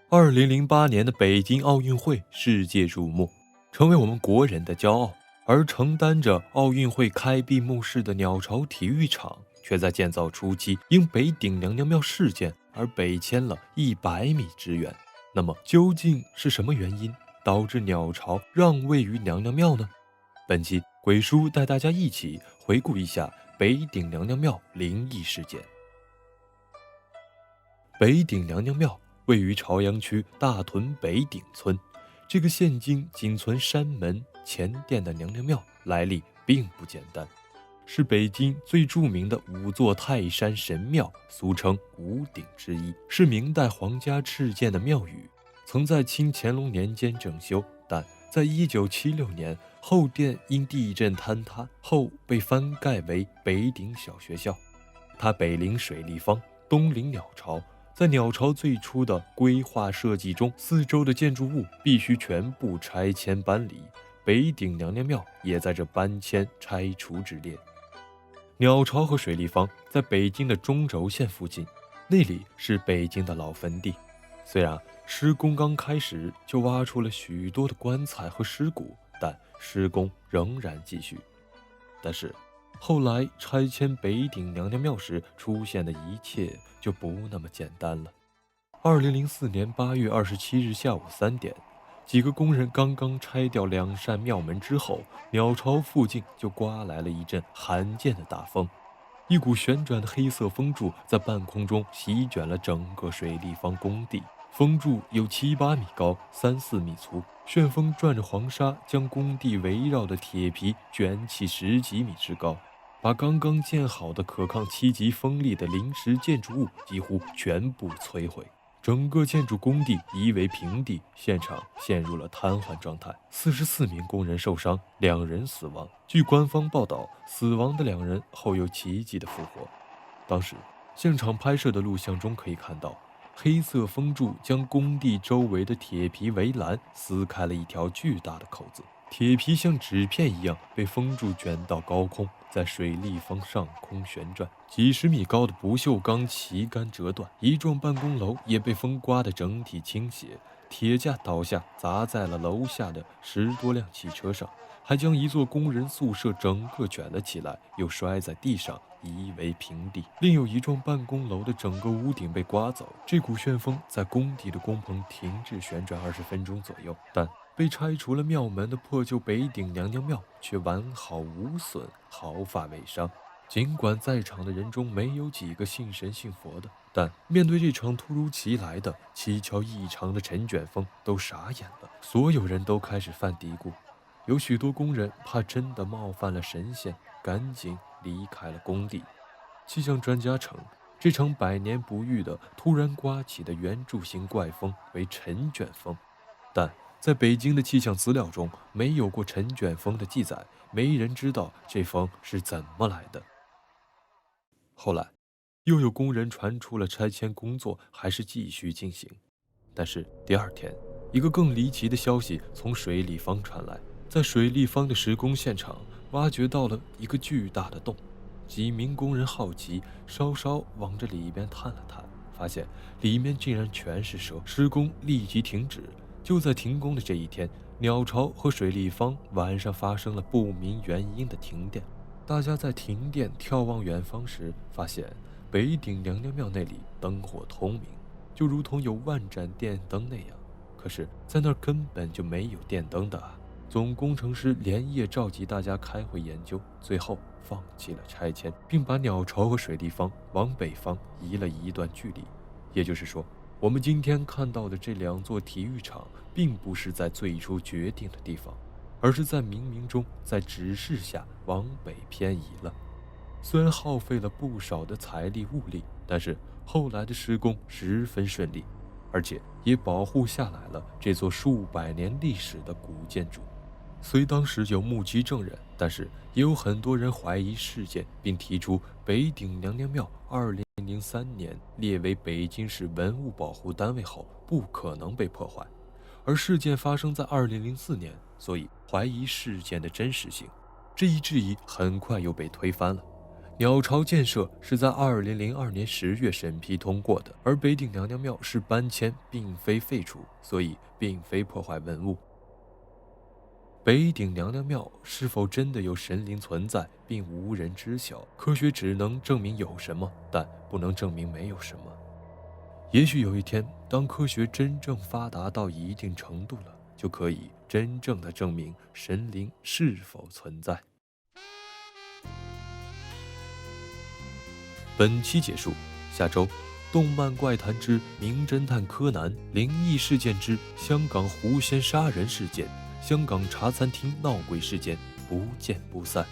2008年的北京奥运会世界瞩目，成为我们国人的骄傲。而承担着奥运会开闭幕式的鸟巢体育场，却在建造初期因北顶娘娘庙事件而北迁了100米之远。那么究竟是什么原因导致鸟巢让位于娘娘庙呢？本期鬼叔带大家一起回顾一下北顶娘娘庙灵异事件。北顶娘娘庙位于朝阳区大屯北顶村，这个现今仅存山门前殿的娘娘庙来历并不简单，是北京最著名的5座泰山神庙，俗称5顶之一，是明代皇家敕建的庙宇，曾在清乾隆年间整修，但在1976年后殿因地震坍塌后被翻盖为北顶小学校。它北临水立方，东临鸟巢。在鸟巢最初的规划设计中，四周的建筑物必须全部拆迁搬离，北顶娘娘庙也在这搬迁拆除之列。鸟巢和水立方在北京的中轴线附近，那里是北京的老坟地。虽然施工刚开始就挖出了许多的棺材和尸骨，但施工仍然继续。但是后来拆迁北顶娘娘庙时出现的一切就不那么简单了。2004年8月27日下午3点，几个工人刚刚拆掉2扇庙门之后，鸟巢附近就刮来了一阵罕见的大风，一股旋转的黑色风柱在半空中席卷了整个水立方工地。风柱有7、8米高，3、4米粗，旋风转着黄沙将工地围绕的铁皮卷起10几米之高，把刚刚建好的可抗7级风力的临时建筑物几乎全部摧毁，整个建筑工地夷为平地，现场陷入了瘫痪状态，44名工人受伤，2人死亡。据官方报道，死亡的2人后又奇迹的复活。当时现场拍摄的录像中可以看到，黑色风柱将工地周围的铁皮围栏撕开了一条巨大的口子，铁皮像纸片一样被风柱卷到高空，在水立方上空旋转，几十米高的不锈钢旗杆折断，一幢办公楼也被风刮得整体倾斜，铁架倒下砸在了楼下的10多辆汽车上，还将一座工人宿舍整个卷了起来，又摔在地上夷为平地。另有一幢办公楼的整个屋顶被刮走，这股旋风在工地的工棚停滞旋转20分钟左右，但被拆除了庙门的破旧北顶娘娘庙却完好无损，毫发未伤。尽管在场的人中没有几个信神信佛的，但面对这场突如其来的蹊跷异常的尘卷风，都傻眼了。所有人都开始犯嘀咕，有许多工人怕真的冒犯了神仙，赶紧离开了工地。气象专家称，这场百年不遇的突然刮起的圆柱形怪风为尘卷风，但在北京的气象资料中没有过尘卷风的记载，没人知道这风是怎么来的。后来又有工人传出了拆迁工作还是继续进行，但是第2天，一个更离奇的消息从水立方传来，在水立方的施工现场挖掘到了一个巨大的洞，几名工人好奇，稍稍往这里边探了探，发现里面竟然全是蛇，施工立即停止。就在停工的这一天，鸟巢和水立方晚上发生了不明原因的停电。大家在停电眺望远方时，发现北顶娘娘庙那里灯火通明，就如同有万盏电灯那样，可是在那儿根本就没有电灯的啊！总工程师连夜召集大家开会研究，最后放弃了拆迁，并把鸟巢和水立方往北方移了一段距离。也就是说，我们今天看到的这2座体育场并不是在最初决定的地方，而是在冥冥中在指示下往北偏移了。虽然耗费了不少的财力物力，但是后来的施工十分顺利，而且也保护下来了这座数百年历史的古建筑。虽当时有目击证人，但是也有很多人怀疑事件，并提出北顶娘娘庙2003年列为北京市文物保护单位后，不可能被破坏。而事件发生在2004年，所以怀疑事件的真实性。这一质疑很快又被推翻了。鸟巢建设是在2002年10月审批通过的，而北顶娘娘庙是搬迁，并非废除，所以并非破坏文物。北顶娘娘庙是否真的有神灵存在，并无人知晓。科学只能证明有什么，但不能证明没有什么。也许有一天，当科学真正发达到一定程度了，就可以真正的证明神灵是否存在。本期结束，下周动漫怪谈之名侦探柯南，灵异事件之香港狐仙杀人事件，香港茶餐厅闹鬼事件，不见不散。